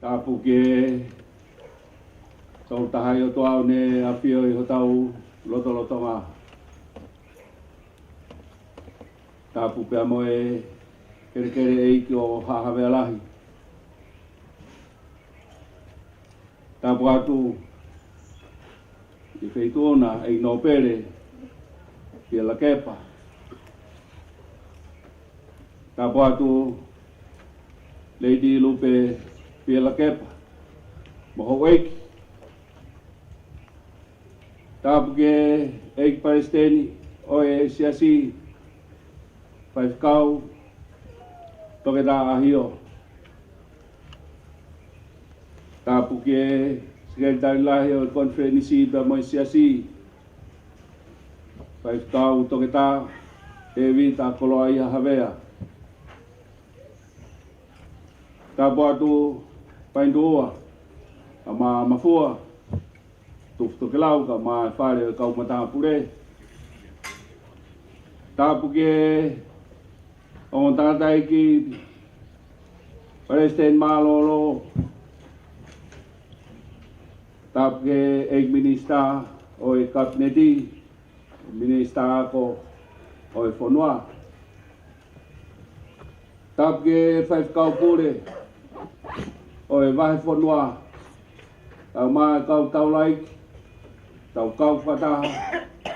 Tapu ke tau tahai o toa ne apio i ho tau loto ngā. Tapu pia moe kere eiki o hahawea lahi. Tapu atu i feitona e no pere i la kepa. Tapu atu Lady Lupe pia la kepa. Moho weiki. Tapu ke eiki Palestini o e siasi Paifkau toke tā ahio. Tapu ke sekretari lahi o konferensi pa mo siasi. Paifkau toke tā e vita koloa ia havea. Tapu atu paindua ama mafua. Tufu toke lau ka ma whare kau mata pure. Tapu ke o tātai ki Palestine malolo tap ke ek minista o e kabineti minista ako o e fonua tap ke five kau pure o e vai fonua tau ma kau like tau kau fata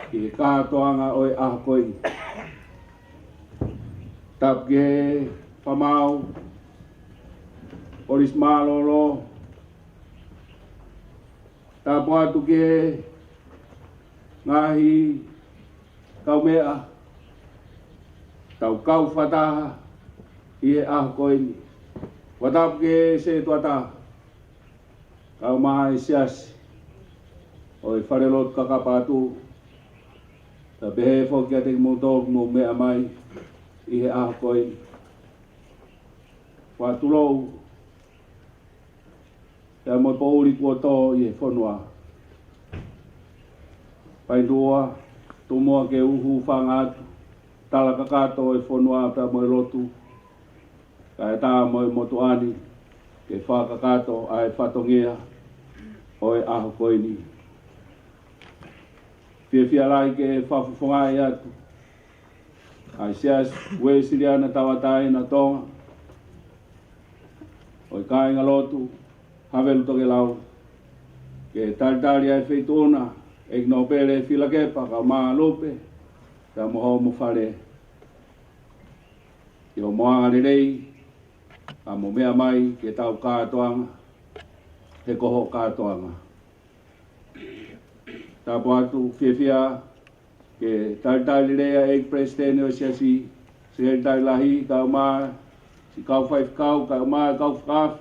ki ka toanga o e ahkoi tap ke pamau polis malolo tap atu ke ngahi kau mea tau kau fata i ah koini watap ke se tuata kau mai sias oi farelot kakapatu ta be fo ke te motor mo mea mai i he aha koe. Whatulou, e mo pouri kua tō i he whanua. Paindua, tumoa ke uhu whangatu, tala kakato e whanua ta mo e lotu. Ka e tā mo e motuani, ke whakakato a e whatongia o e aha koe ni. Whiawhia lai ke whawhawhai atu. Ai sias we siriana tawatai na tonga. O kai ngalotu havelu toke lau. Ke talitali ai feitona e no pere fila kepa ka ma lope. Ta moho mo fare. Yo moanga rei ka mo mea mai ke tau katoanga. He koho katoanga. Ta poatu whiawhia ke talitali rea e presidente o siasi sekretari lahi kau ma si kau five kau kau whakaf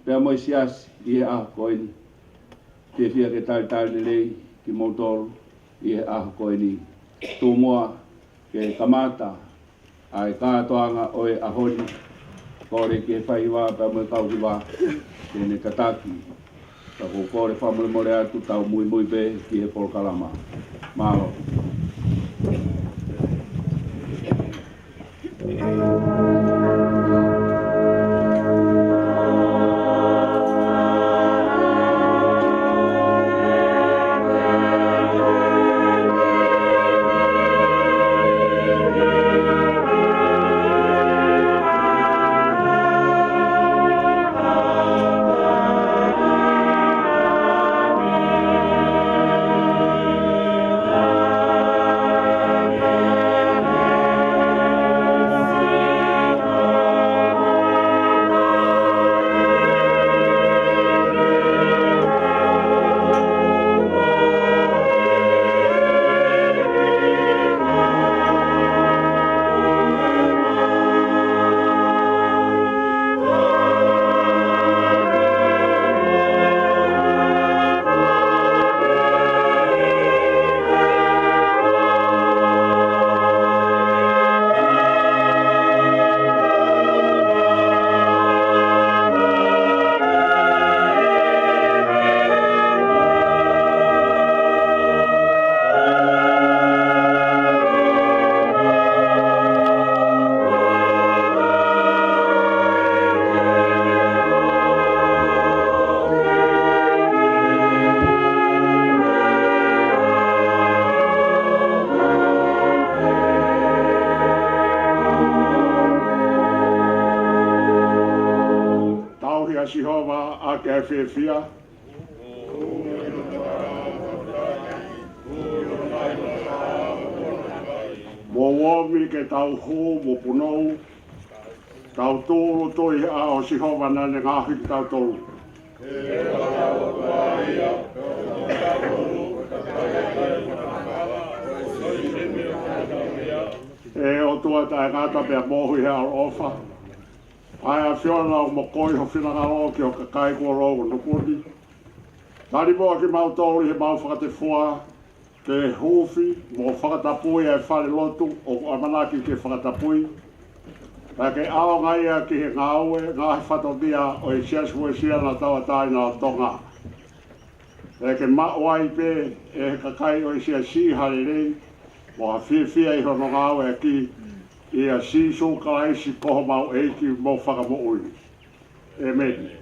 pia mo siasi i he aha koini whiawhia ke talitali rei ki motor i he aha koini tūmoa ke kamata ai kātoanga o e ahoni kore ke whaiwa pia mo kau hiwa ke ne tataki ta ko kore whamore more atu tau mui pe ki he polkalama malo. ke fia. Mo womi ke tau ho mo punou. Tau tōro toi a o si hova na ne ngahi ki tau tōru. E o tua tae ngata pia mohu hea o ofa. Ai a whiona o mo koi ho whinangaro ki o kakai kua rogo nukuni. Tari moa ki mau tōri he mau whakate fua. Ke hufi mo whakatapui e whare lotu o amanaki ke whakatapui. Ka ke ao ngai a ki he ngāue, ngāhi whatokia o e siasua sia na tawa tai na tonga. E ke mawai pe e he kakai o e sia si hare rei. Mo ha whia i hono ngāue a ki i a si so kalaisi koho mau eiki mo whakamo ui. Amen.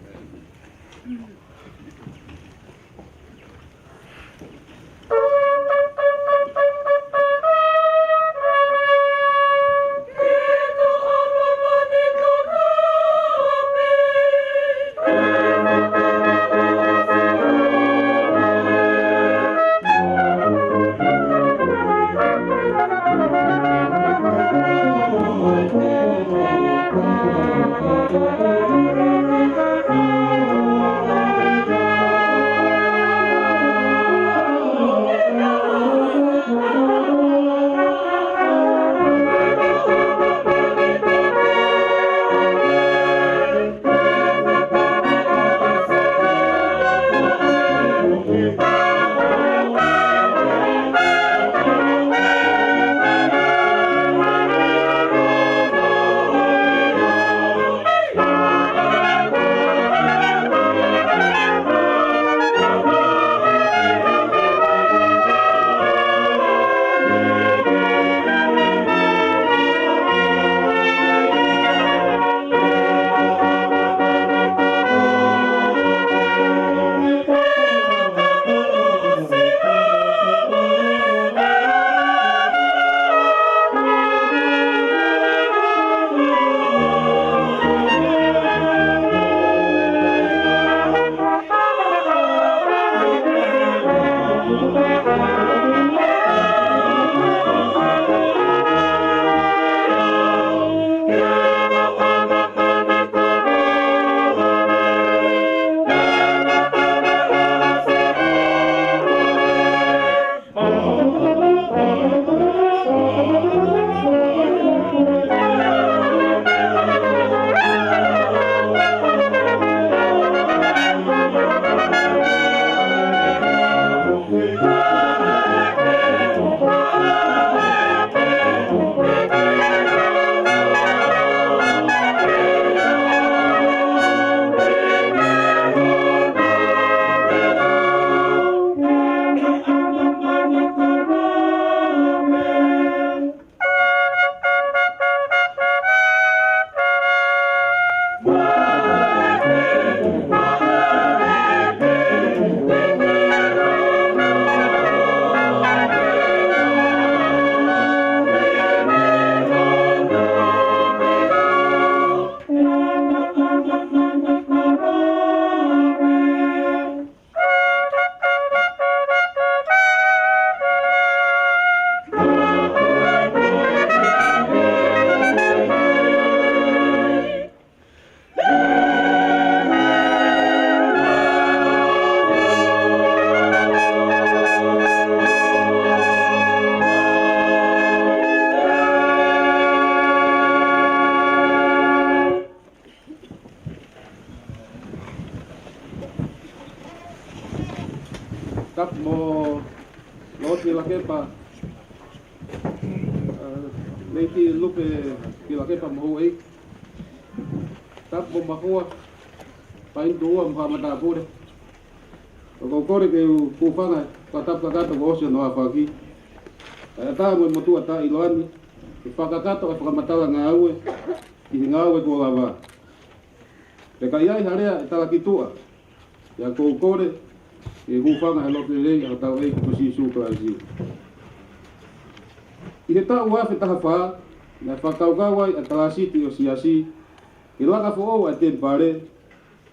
tap mo loti la kepa leiti lupe ki la kepa mo ei tap mo mahua pain dua mo mata pure ko kore ke ku fanga ka tap ka to go se no afaki ta mo motu ata iloani ki faka ka to fa mata nga awe ki nga awe ko lava pe ka ia harea ta la kitua ya ko kore e hufanga he lote rei a tau ei ko si su ka si i he tau wa fe ta fa na fa ka ga wa a ta si ti o si asi i la ka fo a te pare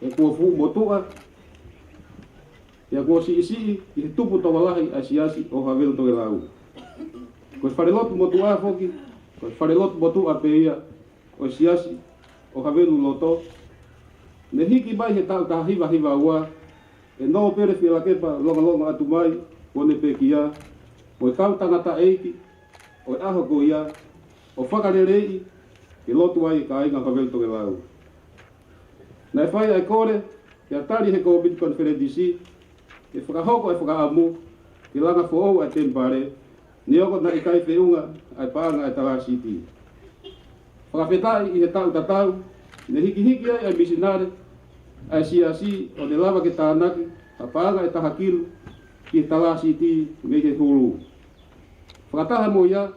e kua fu motua ia kua si i he tupu tawalahi a siasi o havelu to lau ko fare lotu motua foki ko fare lotu motua pe ia o siasi o havelu loto ne hiki mai he tau ta hiva ua e no pere fila kepa longa atu mai kone pe kia o tau tangata eiki o aho ko ia o whakarerei ke lotu ai ka inga havelu to lau na fai ai kore ke atari he COVID conference e whakahoko e whakaamu ke langa fo a tempare ni oko na ikai whiunga ai paanga ai tala siti whakawhetai i he tau tatau ne hiki ai misinare ai siasi o ne lava ke tānaki a paanga ai tahakilu ki he tala siti me he hulu whakataha mo ia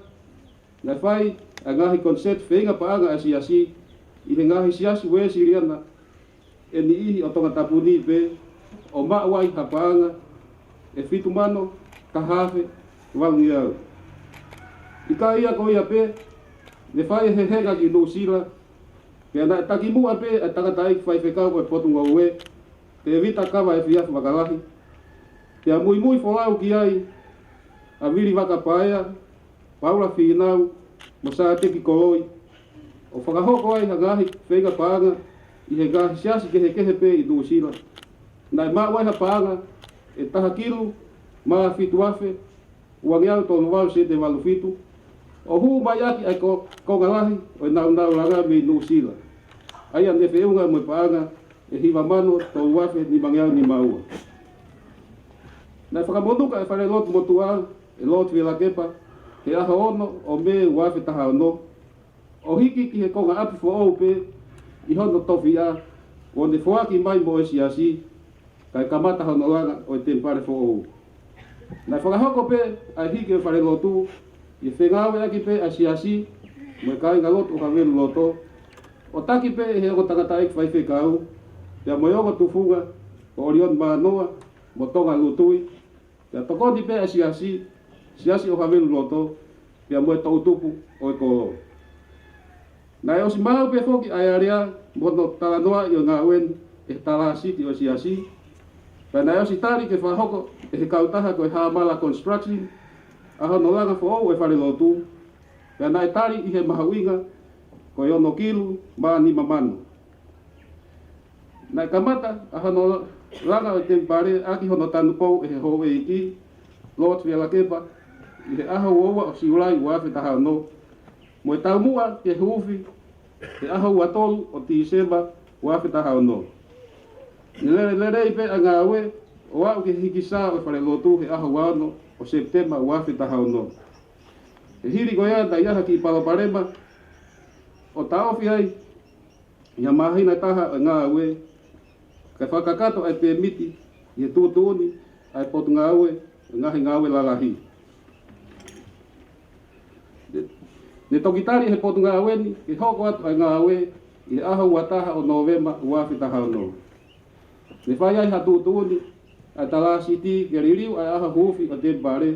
na fai a ngahi konset whenga paanga ai siasi i he ngahi siasi we siriana e ni ihi o tonga tapuni pe o mawai hapanga e fitu mano tahafe wangi au ika ia ko ia pe ne fai he hega ki no sila ke na takimu ape atakatai fai fekau ko potunga we te vita kava e fiaf makalahi te mui folau ki ai a viri waka paia paula finau mosa te ki koloi o whakahoko ai hangahi whenga paanga i he gahi siasi kehe pe i no sila nai ma wai hapanga e taha kilu ma fitu afe uangiau tonu wau se te walu fitu o hu mai aki ai ko ngalahi o nau langa me no sila ai ane feunga mo paanga e hiva mano tonu afe ni mangiau ni maua nai whakamonuka e whare lotu motua e lotu vila kepa he aha ono o me uafe taha ono o hiki ki he konga api fo au pe i hono tofi a o ne fuaki mai mo e siasi kai kamata hono langa o te pare fo o na whakahoko pe ai hiki e whare lotu i whengawe aki pe a siasi mo e kai ngalotu o kawelu loto o taki pe he o tangata ek whai whekau te a moiongo tufunga o orion maanoa mo tonga lutui te a tokoni pe a siasi o kawelu loto te a moe tautupu o e kolo na e osi mau pe foki ai area mono talanoa i o ngā wen e tala siti o siasi pa na e osi tari ke whahoko e he kautaha ko e Hamala Construction a hono langa fo o e whare lotu pa na e tari i he mahawinga ko e ono kilu ma ni mamano na e kamata a hono langa o te pare aki hono tanu pou e he ho e iki lot whiala kepa i he aho oua o siulai uafe taha no mo e tau mua ke hufi te aho ua tolu o Tiseba uafe taha no ni lere ipe a ngā ue o au ke hikisa o whare lotu he aho wano o Septemba uafe taha no e hiri goia da iaha ki Paloparema o taofi ai ia mahina taha a ngā ue ka whakakato ai pe miti i e tūtūni ai potu ngā ue ngahi ngā ue lalahi ne tokitari he potu ngā weni, ke hoko atu ai ngā ue, i aho wataha o Novemba uafi taha no. Ne whai ai hatu tūni, ai tala siti, ke ririu ai aho hufi o te pare,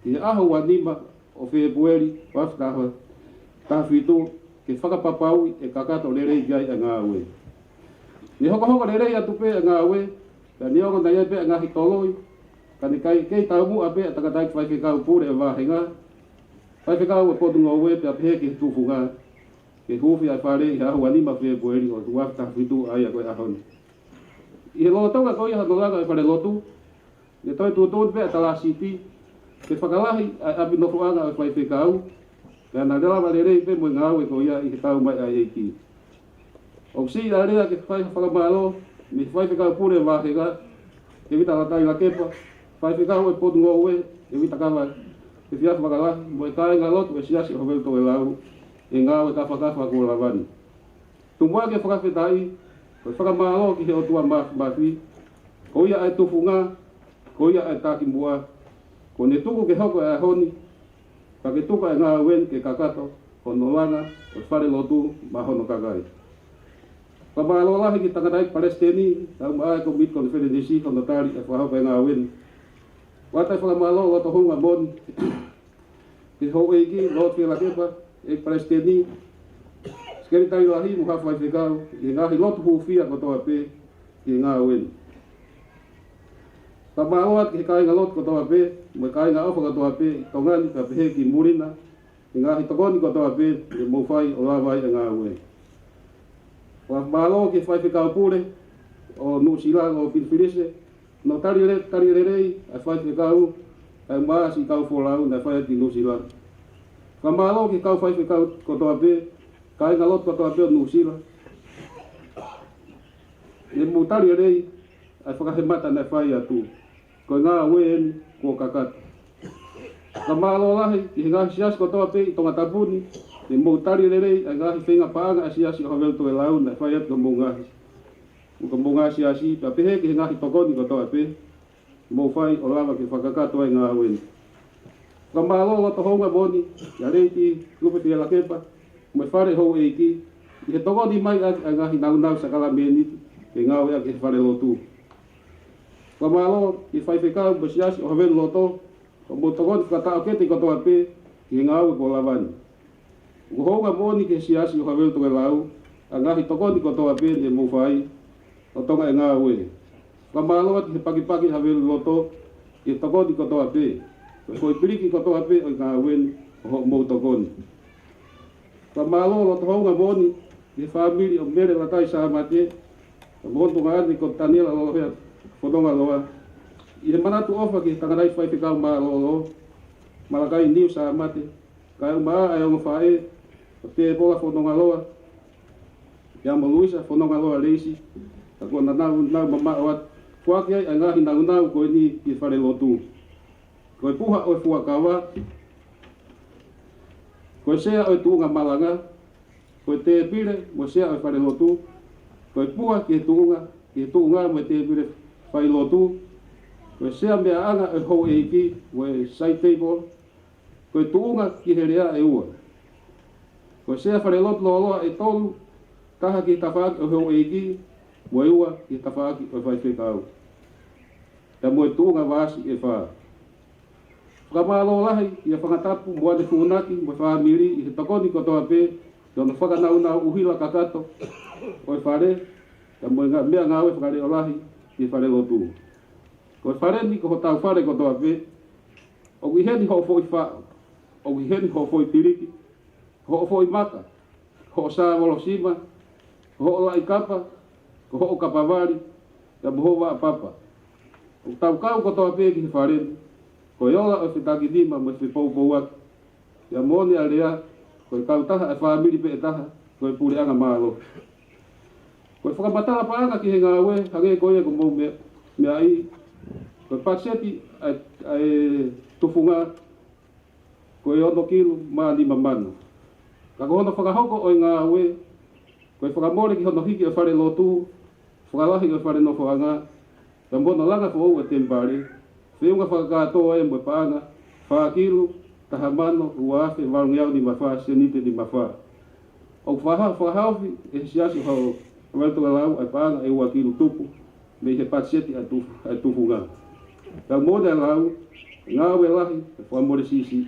i aho wanima o Februari uafi taha fitu, ke whakapapau e kakato lerei gai ai ngā ue. Ne hoko lerei atu pe ai ngā ue, ka niongo na ia pe ai ngā hitoloi, ka ne kei taumu a pe a takatai whai ke kau pure e wahenga, pai whekau e potu ngā ue pe a pehe ke tufunga ke hufi ai whare i ahu anima Februari o tuafi taha whitu ai a koe ahoni. I he lotonga koi a hanolanga e whare lotu, ne toi tuotoni pe a tala siti, ke whakalahi ai api nofuanga e whai whekau, ke ana relawa lerei pe mo ngā ue koia i he tau mai ai eiki. O si a rea ke whai whakamalo, me whai whekau pure wahenga, ke vita latai la kepa, whai whekau e potu ngā ue, e vita kawa te fiafu wakala, mo e tae ngā lotu e siasi o hawelu tō e lau, e ngā o e kawhakafa ko lavani. Tumua ke whakawhetai, ko e whakamalo ki he o tua mawhi, ko ia ai tufu ngā, ko ia ai tāki mua, ko ne tuku ke hoko e honi, ka ke tuka e ngā wen ke kakato, ko nolanga, o whare lotu, ma hono kakai. Whamalo lahi ki takatai Palestini, tau maa ko mit konferensi, kono tari e whahapa e ngā wen, watai whakamalo o to hunga mon ki ho eki lo whiala kepa e Palestini skeri tai lahi mu hawhai whekau i ngahi lotu huwhia ko toa pe ki ngā wen. Ka māoat ki kai ngalot ko toa pe, mo kai ngā ofa ko toa pe, tongani ka pehe ki murina, ki ngā hitokoni ko toa pe, ki mōwhai o lawai e ngā wen. Wa mālo ki whai whikau pūre, o New Zealand o Pilipilise, no tari rei, a whai whikau, ai maa si kau wholau na whai ki New Zealand. Ka mālo ki kau whai whikau ko toa pe, kai ngalot ko toa pe o New Zealand. E mūtari rei, ai whakahemata na whai atu. Ko ngā wen ko kakata. Ka mālo lahi, ki ngā sias ko toa pe i tonga tapuni, e mūtari rei, ai ngāhi whenga paanga a siasi o hawelto e lau na whai atu ka mūngahi. Ka mūngahi siasi, pa pehe ki ngāhi tokoni ko toa pe, mō whai o lawa ki whakakato ai ngā wen. Ka mālo loto honga moni, ya rei ki lupe te lakepa, me whare hou e ki, i he tokoni mai ai ngāhi nau sakala meniti, ke ngā wea ki he whare lotu. Ka mālo ki whai whekau mo siasi o hawelu loto, o mō tokoni whakatao kete ko toa pe, ki he ngā ue ko lawani. Ko honga moni ki siasi o hawelu toke lau, a ngāhi tokoni ko toa pe ne mō whai, o tonga e ngā ue. Ka mālo ati he pakipaki hawelu loto, ki he tokoni ko toa pe, ko i piriki ko toa pe o ngā uen o mō tokoni. Ka mālo loto honga moni, ki he whamiri o mere latai sa mate, ka montunga ati ko Daniela Lolohea, whanonga loa. I he manatu ofa ki tangarai whai whikau maa lolo, malakai niu sa mate, kai o maa ai onga whae, o te pola whanonga loa, ki amo Luisa whanonga loa reisi, ka kua na nau mama o atu, fuaki ai a ngahi nau koe ni ki whare lotu. Koe puha o e fuakawa, koe sea o e tuunga malanga, koe te pire mo sea o e whare lotu, koe puha ki he tuunga mo e te pire whai lotu, koe sea mea anga e hou e iki, mo e side table, koe tuunga ki he rea e ua. Koe sea whare lotu loa e tolu, taha ki tawhaaki o hou e iki, mo e ua ki tawhaaki o whai whekau. Ta mo e tuunga vasi e whaa. Whakamalo lahi, i a whangatapu, mo ane whunaki, mo e whamiri, i he takoni ko toa pe, te ona whakanau uhila kakato, o e whare, ta mo e mea ngā ue whakare o lahi, i e whare lotu. Ko e whare ni ko ho tau whare ko toa pe, o i heni ho fo i whao, o i heni ho fo i piriki, ho fo i maka, ho sa volosima, ho la i kapa, ko ho kapawari, ta mo ho wa papa. O tau kau ko toa pe ki he whare ni, ko iola o whitaki dima mo se pou atu. Ia moni a rea, ko kau taha e whamiri pe e taha, ko e pure anga malo. Ko e whakamatala paanga ki he ngā ue, hange koe ko mou mea i, ko e paseti e tufunga, ko e ono kilu maa 5 manu. Ka ko hono whakahoko o i ngā ue, ko e whakamore ki hono hiki o whare lotu, whakalahi o whare no whanga, ka mono langa whau e tempare, whiunga whakakatoa e mo paanga, whakilu, tahamano, uafe, warungiau ni mawha, senite ni mawha. O whahauwhi e siasi hau, wautoa lau ai paanga e uakilu tupu, me he patseti a tufunga. Ka mone lau, ngā ue lahi, e whamore sisi.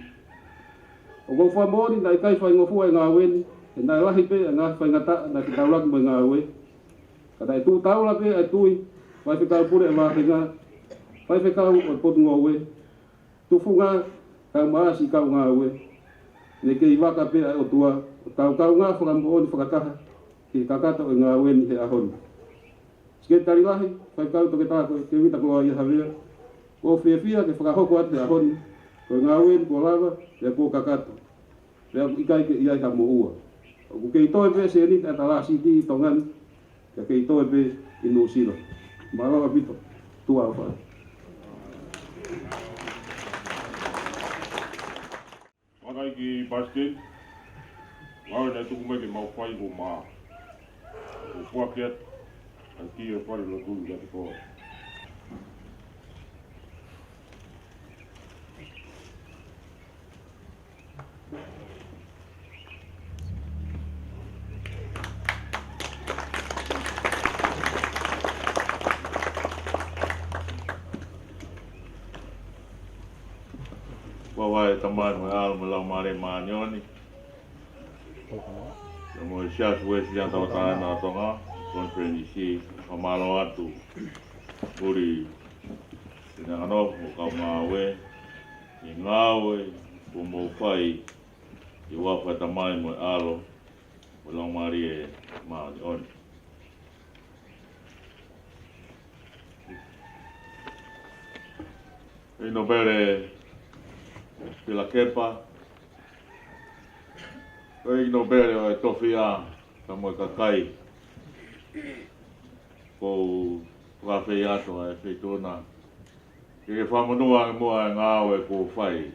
O ko whamori na i kai whaingofua e ngā weni, e nai lahi pe e ngā whaingata na ki tauraki mo ngā ue. Ka tai tū taula pe e tui, wai whikau pure e mahinga, wai whikau o potu ngā ue, tufunga, kau maasi kau ngā ue, ne kei waka pe e o tua, o tau kau ngā whakamooni whakataha, ki kakata o ngā weni he ahoni. Ske tari lahi, wai kau toke tāko, ke wita koa i hawea, ko whiawhia ke whakahoko ate ahoni, ko ngā weni ko lava, e ko kakata, rea ikai ke iai ha mo ua. O ku kei toe pe se ni ta la siti i tongan, ke kei toe pe i New Zealand. Malawa pito, tua wha. Wakai ki basket, ngau na tuku mai ke mau whai ko maa. Ko whakiat, an ki e whare lo tūru ki ate koa. Wawai tamanu e alu malau mare maanyoni. Mo sias wesi yang tahu tanah tonga, konferensi pamalo atu uri ina ano ka mawe i ngawe o mo fai i wapa tamai mo alo o long mari e ma on e no bere pela kepa e no bere o e tofia ka mo kakai ko whawhi ato e whitona. Ke whamanua mua ngāwe ko whai.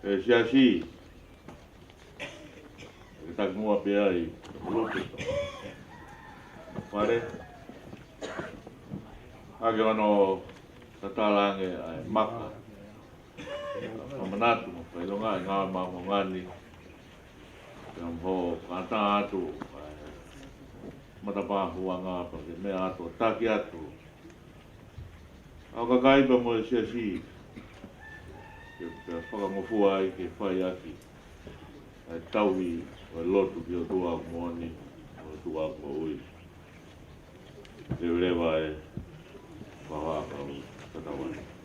E siasi. E tak mua pia i lope. Whare. Hage ano tatalange ai maka. Pamanatu, whailonga i ngā maho ngani. Yang ho kata atu. Matapahua ngā pa ke mea ato, taki atu. Au ka kaipa mo e siasi. Ke whakamofua ai ke whai aki. Ai tauhi o e lotu ki o tua aku moni, o tua aku ui. Te urewa e whawaka o tatawai.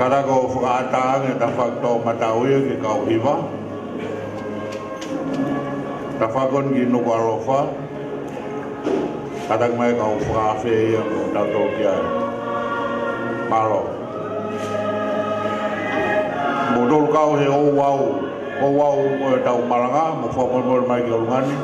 Kada ko whakaataang e ta whakto matauia ki kau hiwa. Ta whakon ki nuku alofa. Kadang mai kau whakawhia ia mo tato kia. Malo. Modol kau he o wau e tau malanga mo whakon mo mai ki olungani.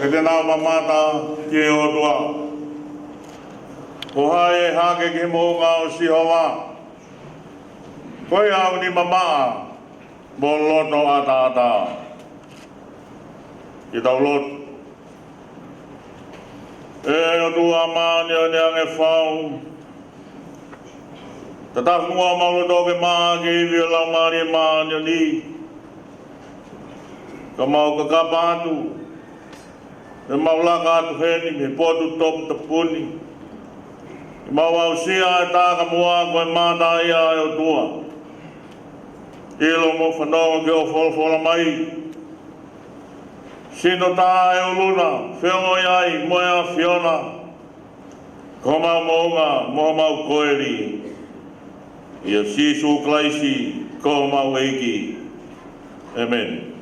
e te nao mamata ki e o tua. Ko hae hake ki mo ngā o si hoa. Koe au ni mamaa, mo loto ata ata. Ki tau loto. E o tua maani o ni ange whau. Ta takunga maulu toke maa ki iwi o lau maari maani o ni. Ka mau ka kapa atu. E maulaka atu heni me potu topu ta puni. E mau au sia e taka mua koe mata ia e o tua. Ilo mo whanonga ke o wholawhala mai. Sino tā e o luna, whiongo iai, moea whiona. Ko mau mounga, moha mau koeri. Ia sisu klaisi, ko mau eiki. Amen.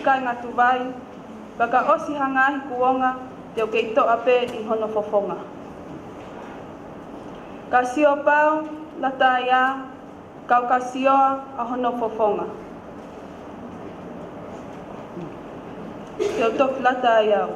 kai ngatu vai, baka osi hangahi kuonga, teo kei toa pe I hono fofonga. Ka sio pau, lata ia, kau ka sioa a hono fofonga. Teo tok lata iau.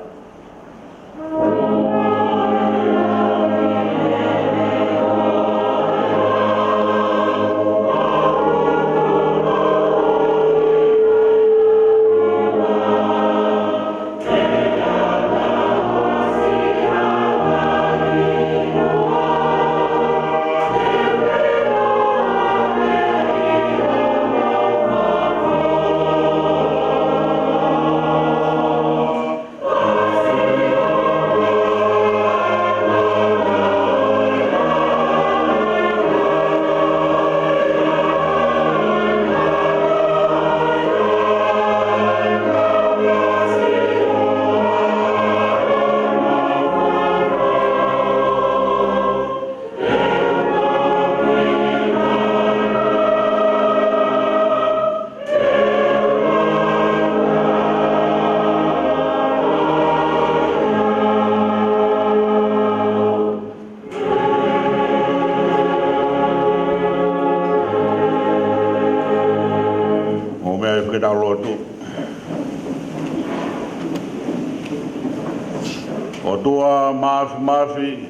Mafi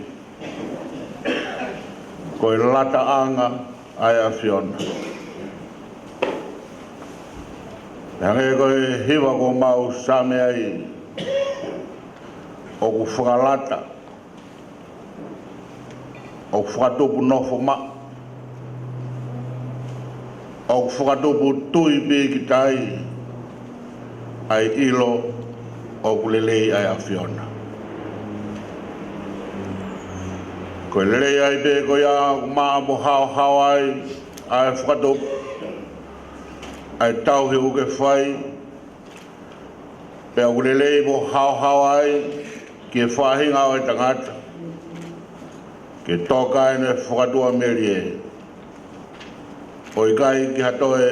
ko lata anga ai a Fiona. Hange ko hiwa ko mau same ai o ku whakalata o whakatopu nofo ma o ku whakatopu tui pe ki tai ai ilo o ku lelei ai a Fiona. Ko lelei ai pe ko ia maa mo hao ai ai whakatopu ai tau he uke whai pe o lelei mo hao ai ke whahinga o e tangata ke toka e ne whakatua meri e o i kai ki hato e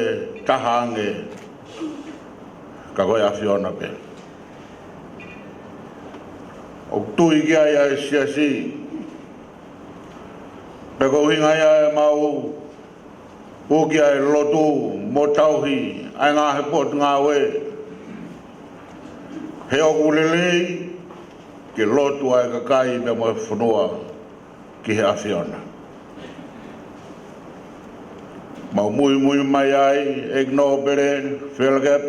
tahange ka koe a Fiona pe o tui ki ai ai siasi pe ko hinga ia e mau uki ai lotu mo tauhi ai ngā he pot ngā we he o kulelei ke lotu ai ka kai me mo e whanua ki he a Fiona. Mau mui mai ai e gno pere whelgap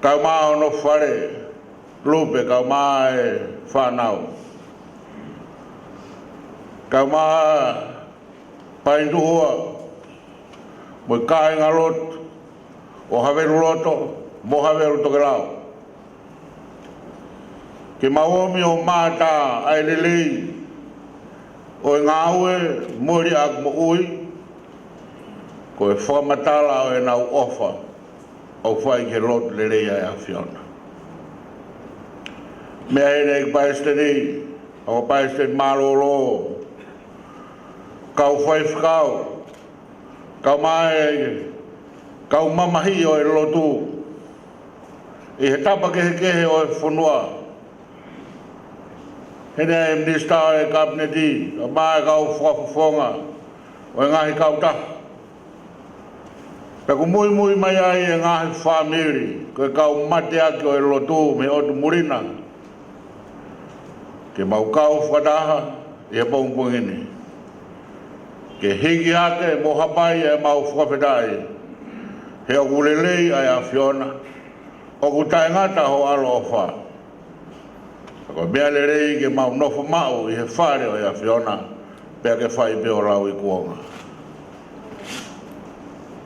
kau maa ono whare lupe kau maa e whanau kau maa paindu hua mo kai ngā lot o haweru loto mo haweru toke lau ke maomi o mata ai lelei o ngā ue mori ak mo ui ko e whamatala o e nau ofa o whai ke lot lelei ai a Fiona. Mea e nei paisteni o paisteni marolo kau whai whakau kau mai kau mamahi o e lotu i he tapa kehe o e whanua hene e minista o e kabineti o mai kau whawhawhonga o e ngahi kau taha Peko mui mai ai e ngahi whamiri ko e kau mate aki o e lotu me otu murina ke mau kau whadaha i he pongpongini ke higi ake mo hapai e mau whawhedai he o kulelei ai a Fiona o ku taingata ho alo o wha ko mea lerei ke mau nofo mau i he whare o e a Fiona pea ke whai pe o lau i kuonga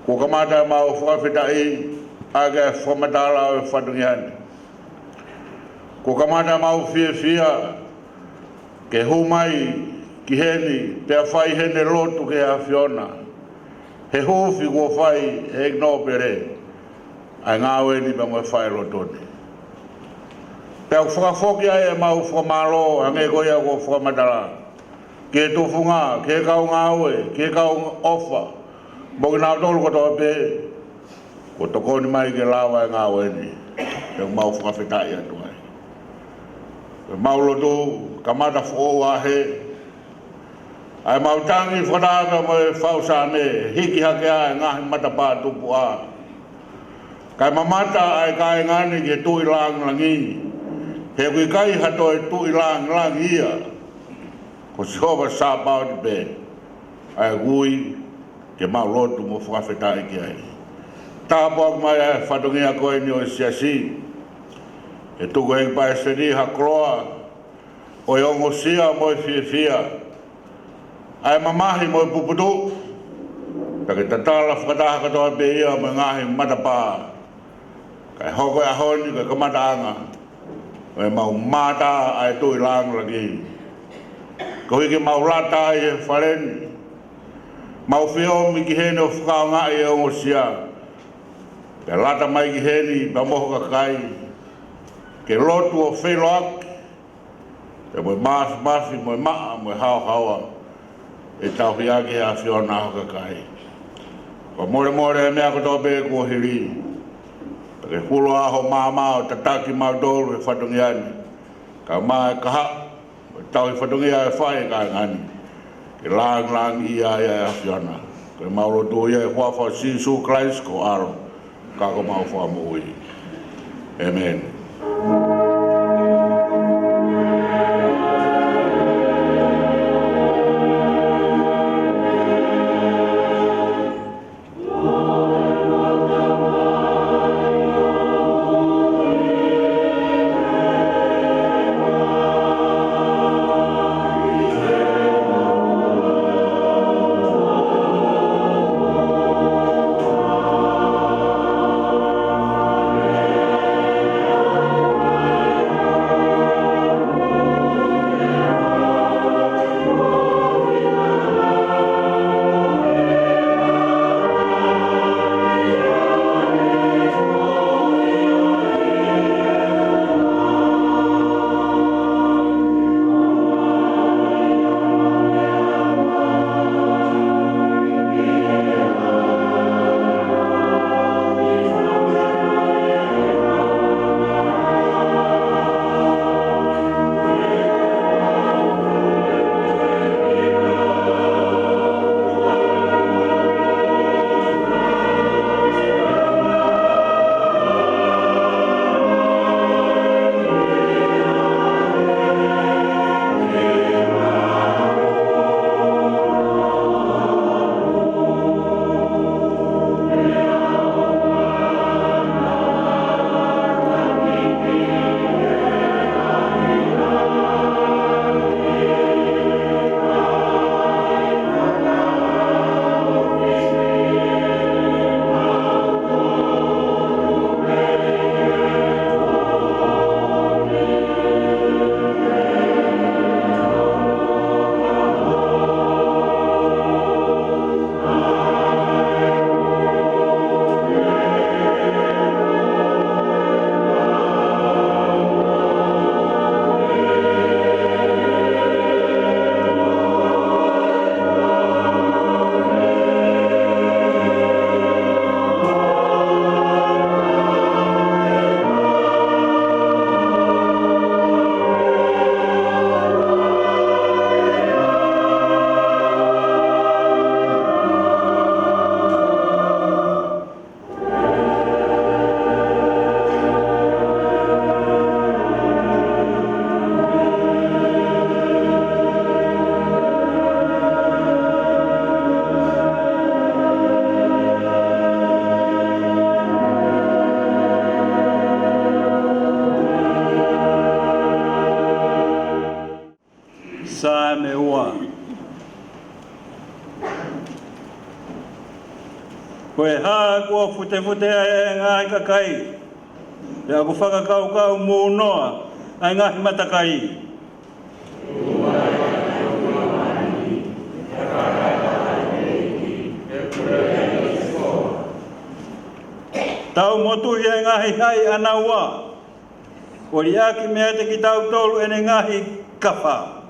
ko kamata mau whawhedai ake whamatala o e whatungiani ko kamata mau fia ke humai ki heni pea whai hene lotu ke a Fiona he hufi kua whai e gno pere ai ngā weni pa mo e whai lotoni pea whakawhoki ai e mau whamalo hange koia kua whamatala ke tufunga, ke kau ngā ue, ke kau ofa mo ki nā tolu katoa pe ko toko ni mai ke lawa ngā wene e mau whakawhetai atu ai e mau loto kamata whoa he ai mau tangi whananga mo e whausa ne hiki hake a ngahi matapā tupu a kai mamata ai kai ngani ke tui lang langi he kui kai hato e tui lang langi ia ko sihoba sa pao di pe ai gui ke mau lotu mo whakawhetai ki ai tāpok mai e whatungia koe ni o siasi e tuku heng pae seri hakroa o e ongo sia mo e fia ai mamahi mo e puputu take tatala whakataha katoa pe ia mo ngahi matapā kai hoko e ahoni kai kamataanga o e mau mata ai tui lang lagi ko hiki mau lata e whaleni mau whiomi ki hene o whakaonga e ongo sia ke lata mai ki heni pa moho ka kai ke lotu o wheloak e moe masi moe maa moe hawa e tau hiaki a whiona ho ka kai ko more e mea koto pe kua hiri ke hulo aho maa o tataki mau dolu e whatungiani ka maa e kaha tau i whatungia e whae ka ngani ke lang ia a whiona ke mauro tu ia e huafa Sisu Christ ko aro kako mau whamui. Amen. sa me ua. Koe haa kua fute e ngai kakai. Rea ku whakakau mō noa ai ngahi matakai. Tau motu i ai ngahi hai ana ua. Ori aki mea te ki tau tolu ene ngahi kawha.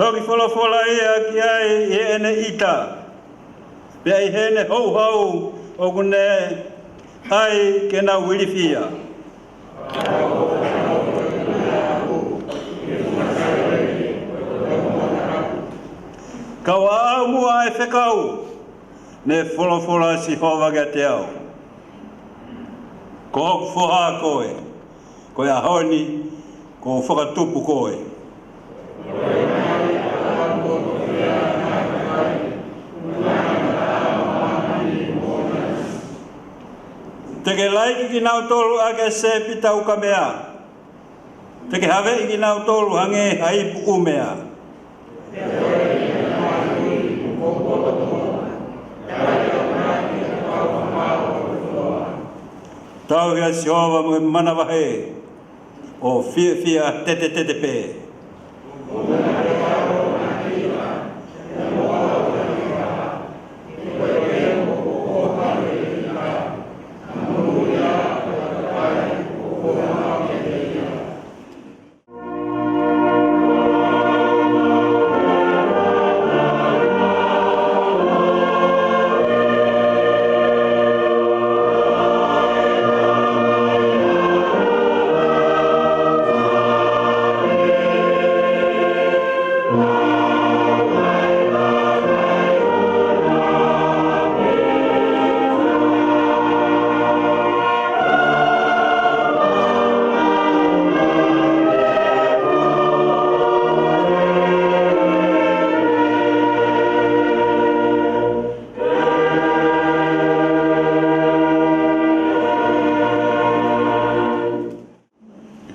Toki whalafola ia ki ai e ene ita. Pea i hene hou hou o kune ai ke na wirifia. Kau au mua e whekau, ne whalafola si hova ga te au. Ko hoku whoha koe, koe a honi, ko whakatupu koe. Teke laiki ki nau tolu ake se pita uka mea. Teke hawe ki nau tolu hange haipu umea. Tau hea si hova mo mana wahe o fia fia tete tete pe.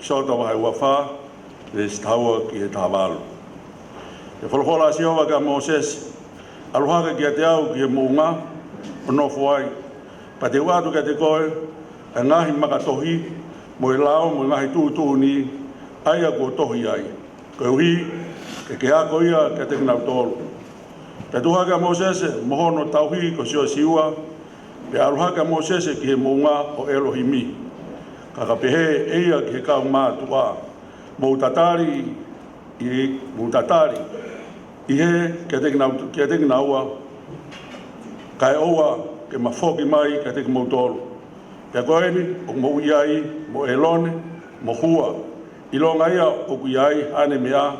Sota wa wa fa le stawa ki e tavalu. E whalafola si owa ka Moses, aluhaka ki a te au ki e muunga, ono fuai, pa te watu ka te koe, a ngahi makatohi, mo e lao, mo e ngahi tūtū ni, ai a kua tohi ai. Koe uhi, ke ako ia ka te kinau tolu. Te tuhaka Moses, mohono tauhi ko sio siua, pe aluhaka Moses ki e muunga o Elohimi. Kaka pehe eia ki he kau mātua, moutatari i he kia te kinaua, kai oua ke mawhoki mai kia te kimoutolu. Pea koeni, o mo iai, mo elone, mo hua, i longa ia o ku iai ane mea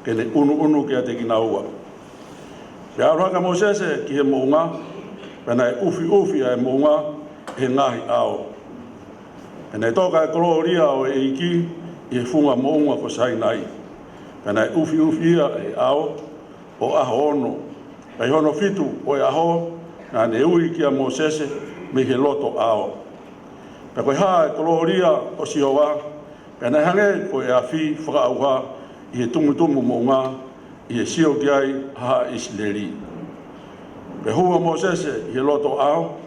ke ne unu kia te kinaua. Pea arohaka Mosese ki he mounga, pena e ufi e mounga he ngahi ao. Pena e toka e koloria o e iki i e funga mounga ko Sainai. Pena e ufi ia e ao o aho ono. Pei hono fitu o e aho na ne ui ki a Mosese me he loto ao. Pea koe haa e koloria o siowa. Pena e hange ko e awhi whakaauha i he tumutumu mounga i he sio ki ai ha Isleri. Pea hua Mosese i he loto ao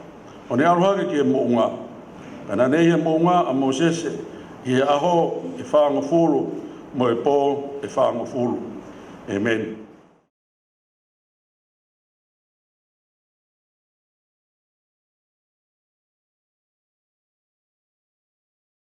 o ne aluhake ki e mounga. Pena nei he mounga a Mosese i he aho e whaangofulu mo e pō e whaangofulu. Amen.